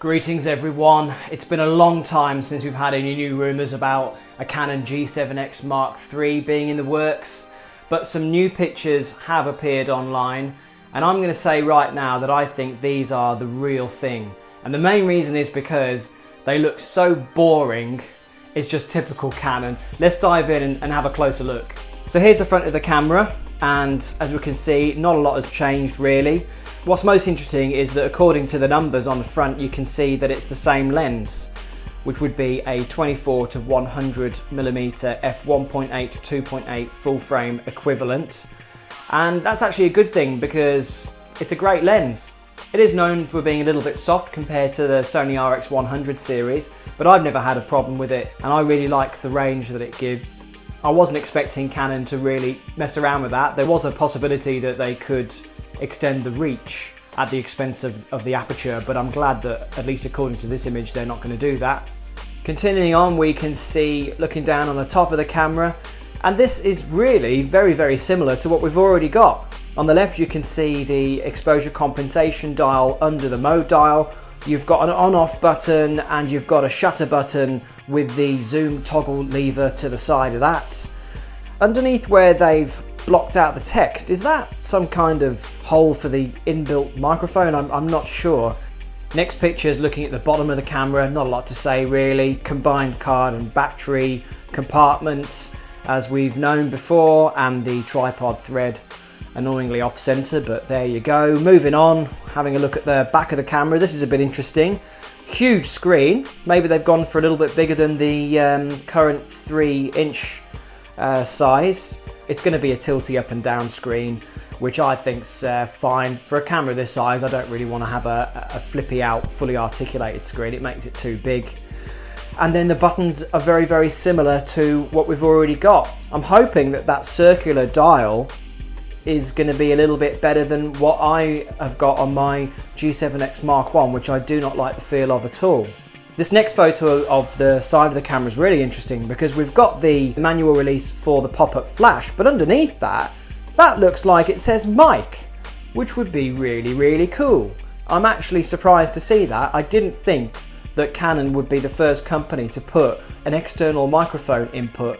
Greetings everyone. It's been a long time since we've had any new rumours about a Canon G7X Mark III being in the works, but some new pictures have appeared online, and I'm going to say right now that I think these are the real thing. And the main reason is because they look so boring. It's just typical Canon. Let's dive in and have a closer look. So here's the front of the camera, and as we can see, not a lot has changed really. What's most interesting is that according to the numbers on the front, you can see that it's the same lens, which would be a 24 to 100 millimeter f1.8 to 2.8 full frame equivalent. And that's actually a good thing because it's a great lens. It is known for being a little bit soft compared to the Sony RX100 series, but I've never had a problem with it, and I really like the range that it gives. I wasn't expecting Canon to really mess around with that. There was a possibility that they could extend the reach at the expense of the aperture, but I'm glad that, at least according to this image, they're not going to do that. Continuing on, we can see, looking down on the top of the camera, and this is really very similar to what we've already got. On the left you can see the exposure compensation dial under the mode dial. You've got an on-off button and you've got a shutter button with the zoom toggle lever to the side of that. Underneath where they've blocked out the text, is that some kind of hole for the inbuilt microphone? I'm not sure. Next picture is looking at the bottom of the camera. Not a lot to say really. Combined card and battery compartments as we've known before, and the tripod thread annoyingly off center, but there you go. Moving on, having a look at the back of the camera. This is a bit interesting. Huge screen. Maybe they've gone for a little bit bigger than the current 3-inch size. It's going to be a tilty up and down screen, which I think's fine. For a camera this size, I don't really want to have a flippy out, fully articulated screen. It makes it too big. And then the buttons are very similar to what we've already got. I'm hoping that that circular dial is going to be a little bit better than what I have got on my G7X Mark I, which I do not like the feel of at all. This next photo of the side of the camera is really interesting because we've got the manual release for the pop-up flash, but underneath that looks like it says mic, which would be really cool. I'm actually surprised to see that. I didn't think that Canon would be the first company to put an external microphone input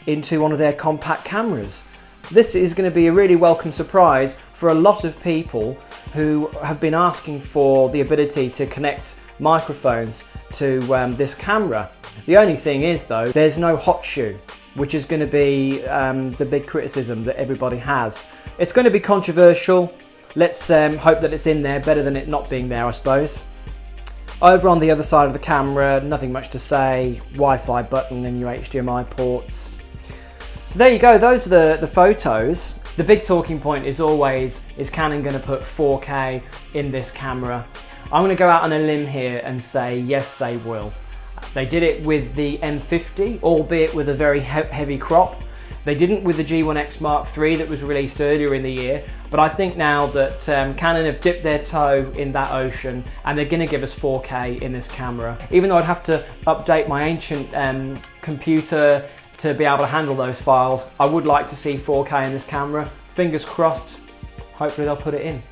into one of their compact cameras. This is going to be a really welcome surprise for a lot of people who have been asking for the ability to connect microphones to this camera. The only thing is though, there's no hot shoe, which is going to be the big criticism that everybody has. It's going to be controversial. Let's hope that it's in there, better than it not being there, I suppose. Over on the other side of the camera, nothing much to say. Wi-Fi button and your HDMI ports. So there you go, those are the photos. The big talking point is always, is Canon going to put 4K in this camera? I'm going to go out on a limb here and say yes, they will. They did it with the M50, albeit with a very heavy crop. They didn't with the G1X Mark III that was released earlier in the year, but I think now that Canon have dipped their toe in that ocean and they're going to give us 4K in this camera. Even though I'd have to update my ancient computer to be able to handle those files, I would like to see 4K in this camera. Fingers crossed, hopefully they'll put it in.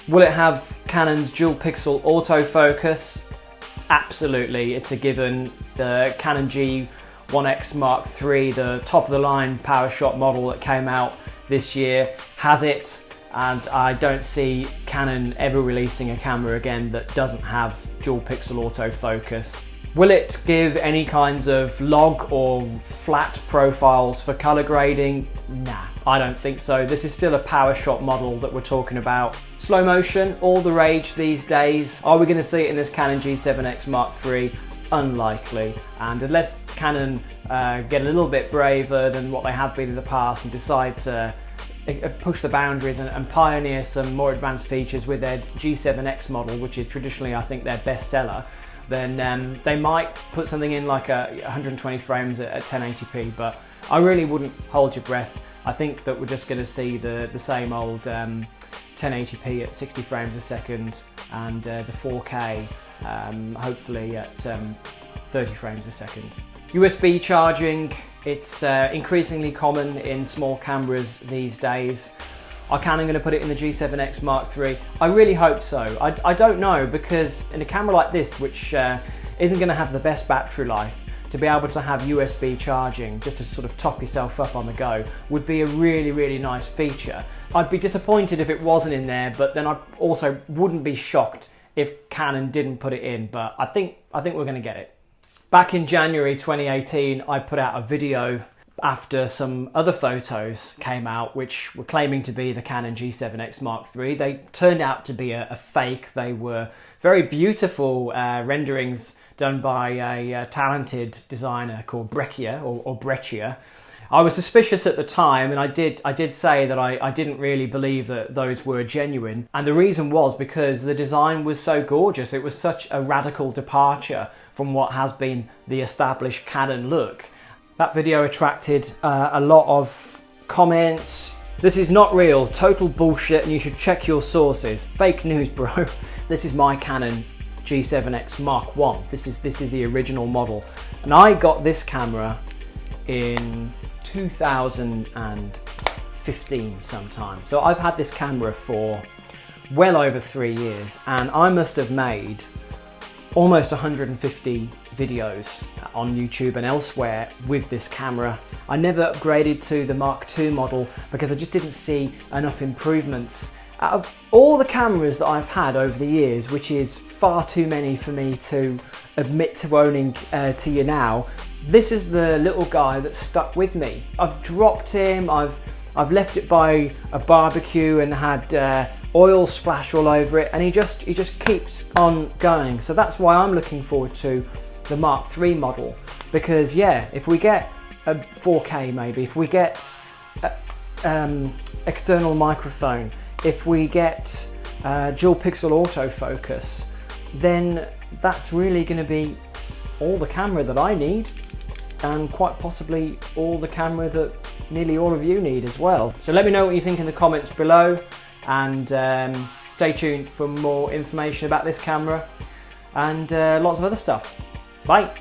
Will it have Canon's dual pixel autofocus? Absolutely, it's a given. The Canon G1X Mark III, the top of the line PowerShot model that came out this year, has it, and I don't see Canon ever releasing a camera again that doesn't have dual pixel autofocus. Will it give any kinds of log or flat profiles for color grading? Nah, I don't think so. This is still a PowerShot model that we're talking about. Slow motion, all the rage these days. Are we going to see it in this Canon G7X Mark III? Unlikely. And unless Canon get a little bit braver than what they have been in the past and decide to push the boundaries and pioneer some more advanced features with their G7X model, which is traditionally, I think, their best seller, then they might put something in like 120 frames at 1080p, but I really wouldn't hold your breath. I think that we're just going to see the same old 1080p at 60 frames a second and the 4K hopefully at 30 frames a second. USB charging, it's increasingly common in small cameras these days. Are Canon going to put it in the G7X Mark III? I really hope so. I don't know, because in a camera like this, which isn't going to have the best battery life, to be able to have USB charging just to sort of top yourself up on the go would be a really, really nice feature. I'd be disappointed if it wasn't in there, but then I also wouldn't be shocked if Canon didn't put it in, but I think we're going to get it. Back in January 2018, I put out a video after some other photos came out which were claiming to be the Canon G7X Mark III. They turned out to be a fake. They were very beautiful renderings done by a talented designer called Breccia or Breccia. I was suspicious at the time, and I did say that I didn't really believe that those were genuine. And the reason was because the design was so gorgeous. It was such a radical departure from what has been the established Canon look. That video attracted a lot of comments. This is not real, total bullshit, and you should check your sources. Fake news, bro. This is my Canon G7X Mark I. This is the original model. And I got this camera in 2015 sometime. So I've had this camera for well over 3 years, and I must have made almost 150 videos on YouTube and elsewhere with this camera. I never upgraded to the Mark II model because I just didn't see enough improvements. Out of all the cameras that I've had over the years, which is far too many for me to admit to owning to you now, this is the little guy that stuck with me. I've dropped him, I've left it by a barbecue and had oil splash all over it, and he just keeps on going. So that's why I'm looking forward to the Mark III model, because yeah, if we get a 4K maybe, if we get external microphone, if we get dual pixel autofocus, then that's really going to be all the camera that I need, and quite possibly all the camera that nearly all of you need as well. So let me know what you think in the comments below, and stay tuned for more information about this camera and lots of other stuff. Bye!